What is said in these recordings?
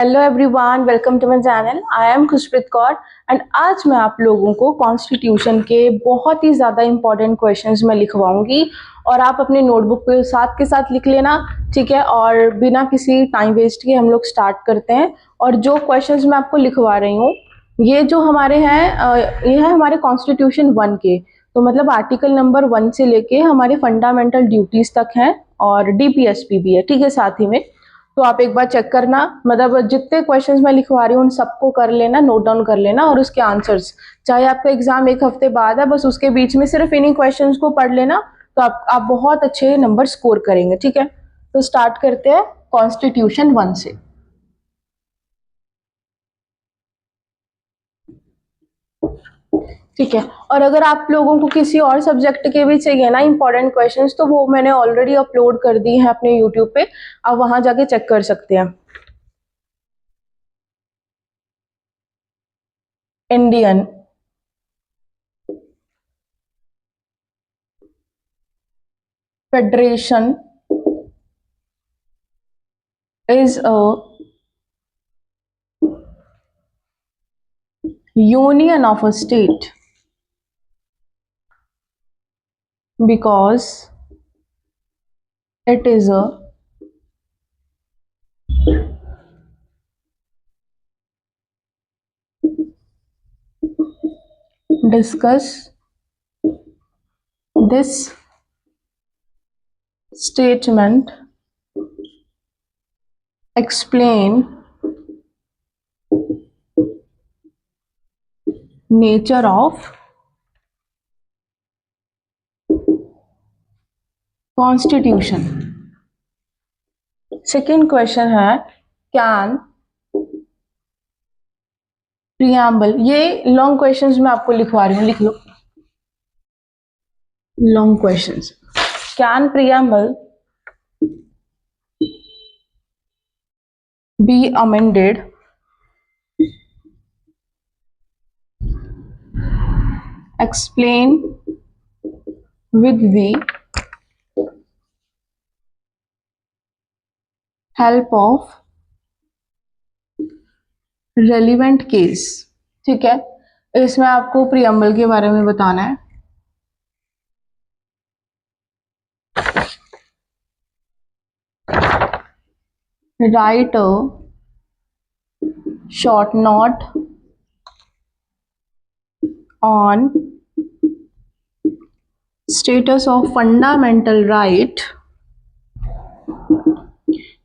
Hello everyone, welcome to my channel. I am Khushpreet Kaur and आज मैं आप लोगों को कॉन्स्टिट्यूशन के बहुत ही ज़्यादा इंपॉर्टेंट क्वेश्चंस मैं लिखवाऊंगी और आप अपने नोटबुक पे साथ के साथ लिख लेना, ठीक है। और बिना किसी टाइम वेस्ट के हम लोग स्टार्ट करते हैं। और जो क्वेश्चंस मैं आपको लिखवा रही हूँ ये जो हमारे हैं ये है हमारे कॉन्स्टिट्यूशन 1 के। तो मतलब आर्टिकल नंबर 1 से लेके हमारे फंडामेंटल ड्यूटीज तक हैं और डीपीएसपी भी है, ठीक है, साथ ही में। तो आप एक बार चेक करना, मतलब जितने क्वेश्चंस मैं लिखवा रही हूँ उन सबको कर लेना, नोट डाउन कर लेना और उसके आंसर्स, चाहे आपका एग्जाम एक हफ्ते बाद है, बस उसके बीच में सिर्फ इन्हीं क्वेश्चंस को पढ़ लेना। तो आप बहुत अच्छे नंबर स्कोर करेंगे, ठीक है। तो स्टार्ट करते हैं कॉन्स्टिट्यूशन 1 से। ठीक है। और अगर आप लोगों को किसी और सब्जेक्ट के भी चाहिए ना इंपॉर्टेंट क्वेश्चंस, तो वो मैंने ऑलरेडी अपलोड कर दी है अपने यूट्यूब पे, आप वहां जाके चेक कर सकते हैं। Indian federation is a union of a state because it is a discuss this statement explain nature of constitution। Second question है कैन प्रियम्बल। ये लॉन्ग क्वेश्चंस मैं आपको लिखवा रही हूँ, लिख लो। Long questions. Can preamble be amended explain with the help of relevant case। ठीक है, इसमें आपको प्रियम्बल के बारे में बताना है। Right a short note on status of fundamental right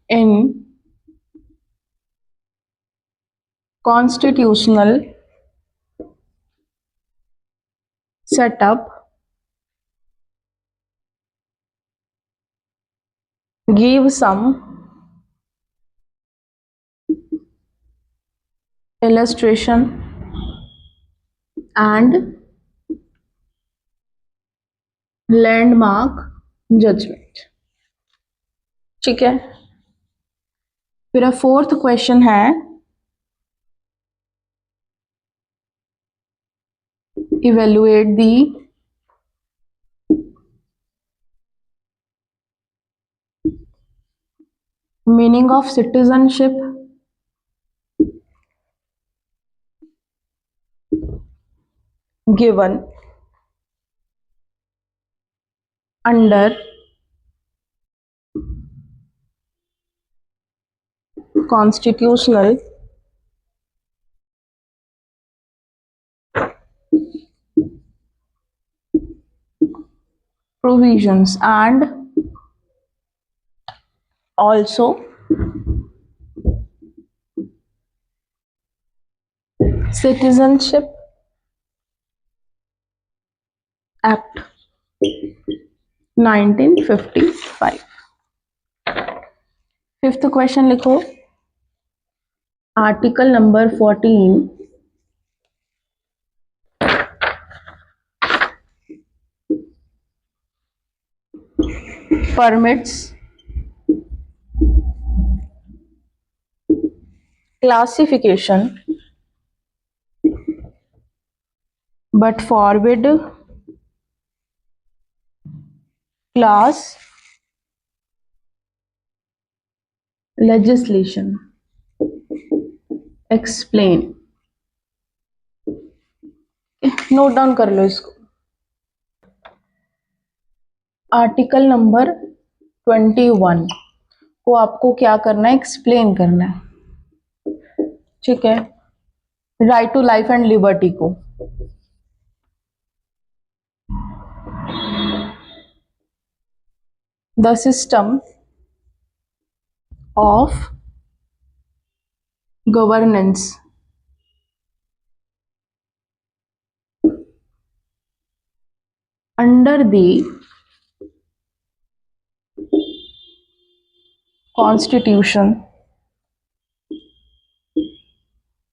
in constitutional setup, give some illustration and landmark judgment। ठीक है। फिर फोर्थ क्वेश्चन है evaluate the meaning of citizenship given under constitutional provisions and also citizenship act 1955। Fifth question लिखो। Article number 14 permits classification but forbid class legislation। Explain, note down कर लो इसको। Article number 21 को आपको क्या करना है, एक्सप्लेन करना है, ठीक है। Right to life and liberty को the system of governance under the Constitution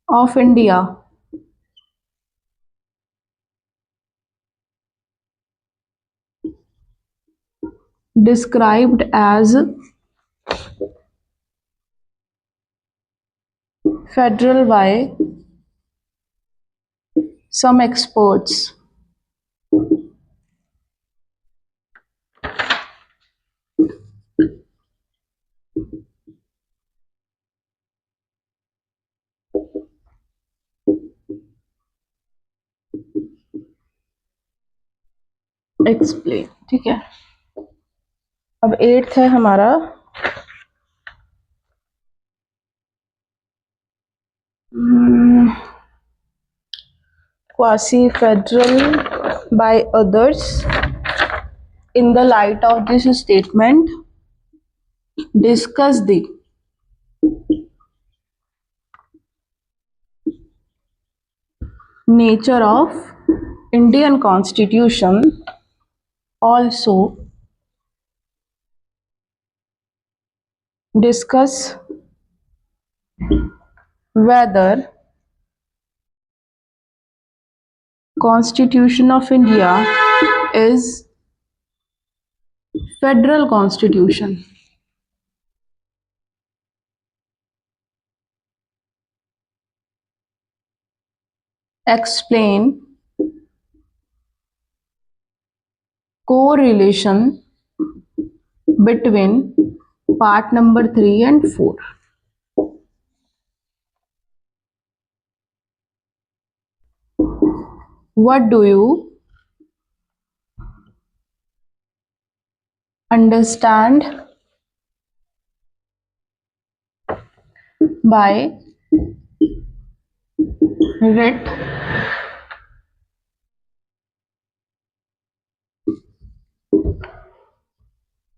of India described as federal by some experts. Explain, ठीक है। अब 8th है हमारा quasi federal by others. In the light of this statement, discuss the nature of Indian Constitution. Also discuss whether Constitution of India is federal constitution. Explain correlation between part number 3 and 4. What do you understand by writ?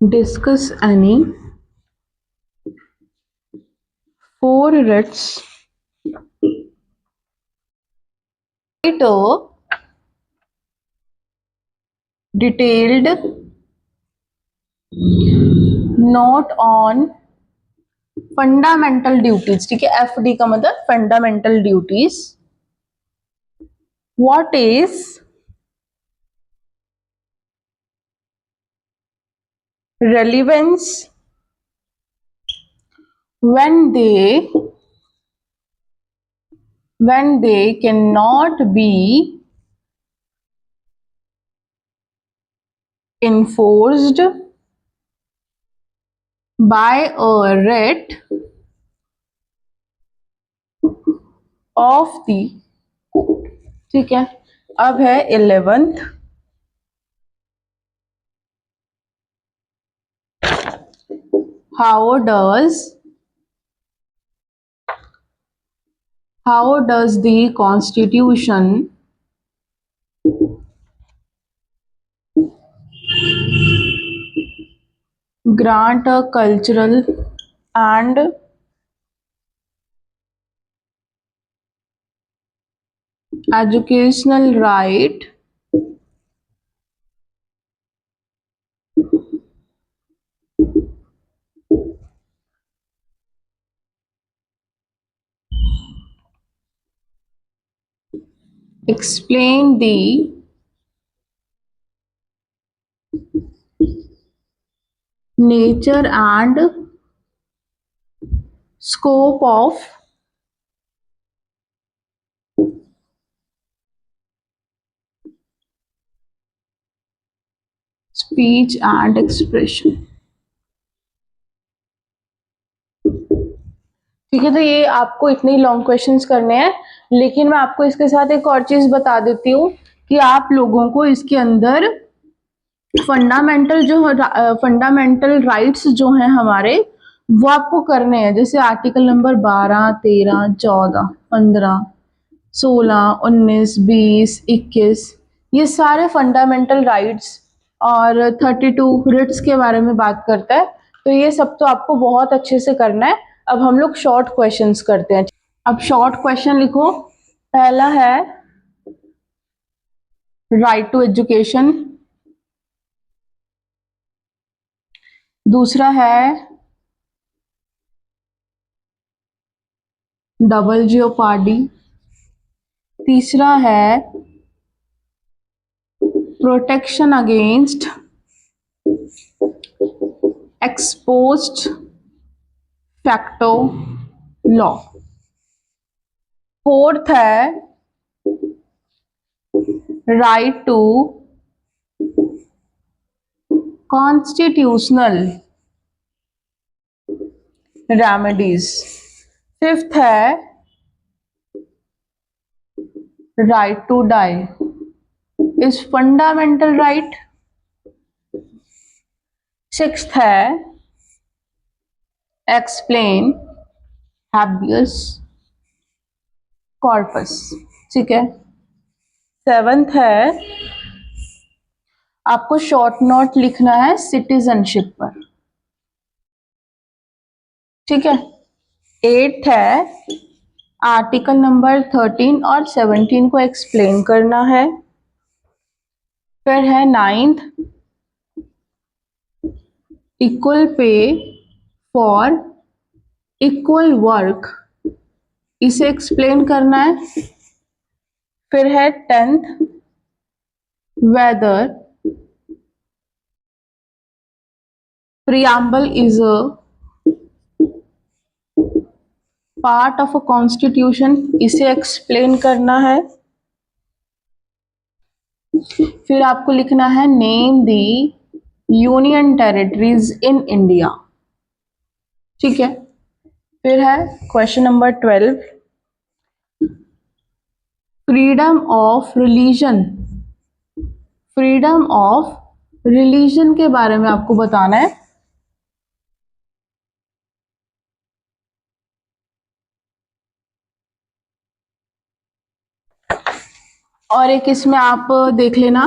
Discuss any 4 writs. Write a detailed note on fundamental duties, ठीक है। FD का मतलब fundamental duties. What is relevance when they cannot be enforced by a writ of the court, ठीक है। अब है 11th, how does the Constitution grant a cultural and educational right explain the nature and scope of speech and expression, ठीक है, तो ये आपको इतने ही लॉन्ग क्वेश्चंस करने हैं, लेकिन मैं आपको इसके साथ एक और चीज बता देती हूँ कि आप लोगों को इसके अंदर फंडामेंटल राइट्स जो हैं हमारे, वो आपको करने हैं। जैसे आर्टिकल नंबर 12, 13, 14, 15, 16, 19, 20, 21, ये सारे फंडामेंटल राइट्स और 32 रिट्स के बारे में बात करता है। तो ये सब तो आपको बहुत अच्छे से करना है। अब हम लोग शॉर्ट क्वेश्चंस करते हैं। अब शॉर्ट क्वेश्चन लिखो। पहला है राइट टू एजुकेशन, दूसरा है डबल जियोपार्डी, तीसरा है protection against ex post facto law, fourth है right to constitutional remedies, fifth है right to die is fundamental right, sixth है एक्सप्लेन हैबियस कॉर्पस। ठीक है, सेवंथ है आपको शॉर्ट नोट लिखना है सिटीजनशिप पर। ठीक है, एट्थ है आर्टिकल नंबर 13 और 17 को एक्सप्लेन करना है। फिर है ninth equal pay for equal work, इसे एक्सप्लेन करना है। फिर है tenth whether preamble is a part of a constitution, इसे एक्सप्लेन करना है। फिर आपको लिखना है name the union territories in India. ठीक है, फिर है question number 12 freedom of religion, freedom of religion के बारे में आपको बताना है। और एक इसमें आप देख लेना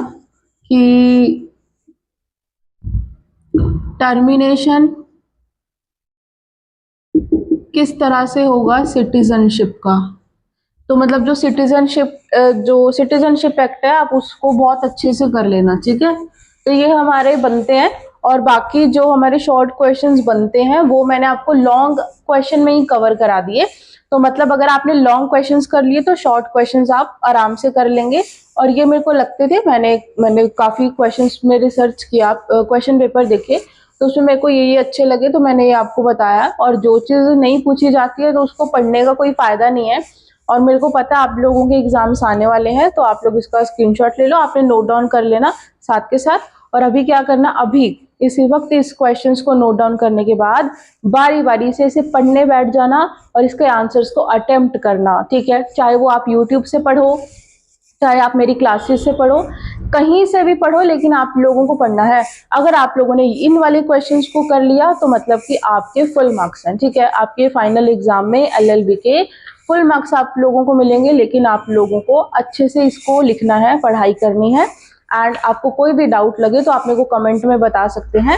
कि टर्मिनेशन किस तरह से होगा सिटीजनशिप का। तो मतलब जो सिटीजनशिप एक्ट है आप उसको बहुत अच्छे से कर लेना। ठीक है, तो ये हमारे बनते हैं, और बाकी जो हमारे शॉर्ट क्वेश्चंस बनते हैं वो मैंने आपको लॉन्ग क्वेश्चन में ही कवर करा दिए। तो मतलब अगर आपने लॉन्ग क्वेश्चंस कर लिए तो शॉर्ट क्वेश्चंस आप आराम से कर लेंगे। और ये मेरे को लगते थे, मैंने काफी क्वेश्चंस में रिसर्च किया, क्वेश्चन पेपर देखे, तो उसमें मेरे को यही अच्छे लगे तो मैंने ये आपको बताया। और जो चीज़ नहीं पूछी जाती है तो उसको पढ़ने का कोई फायदा नहीं है। और मेरे को पता है आप लोगों के एग्जाम्स आने वाले हैं, तो आप लोग इसका स्क्रीनशॉट ले लो, आपने नोट डाउन कर लेना साथ के साथ। और अभी क्या करना, अभी इसी वक्त इस क्वेश्चंस को नोट डाउन करने के बाद बारी बारी से इसे पढ़ने बैठ जाना और इसके आंसर्स को अटेम्प्ट करना। ठीक है, चाहे वो आप यूट्यूब से पढ़ो, चाहे आप मेरी क्लासेस से पढ़ो, कहीं से भी पढ़ो, लेकिन आप लोगों को पढ़ना है। अगर आप लोगों ने इन वाले क्वेश्चंस को कर लिया तो मतलब कि आपके फुल मार्क्स हैं। ठीक है, आपके फाइनल एग्जाम में एलएलबी के फुल मार्क्स आप लोगों को मिलेंगे, लेकिन आप लोगों को अच्छे से इसको लिखना है, पढ़ाई करनी है। एंड आपको कोई भी डाउट लगे तो आप मेरे को कमेंट में बता सकते हैं।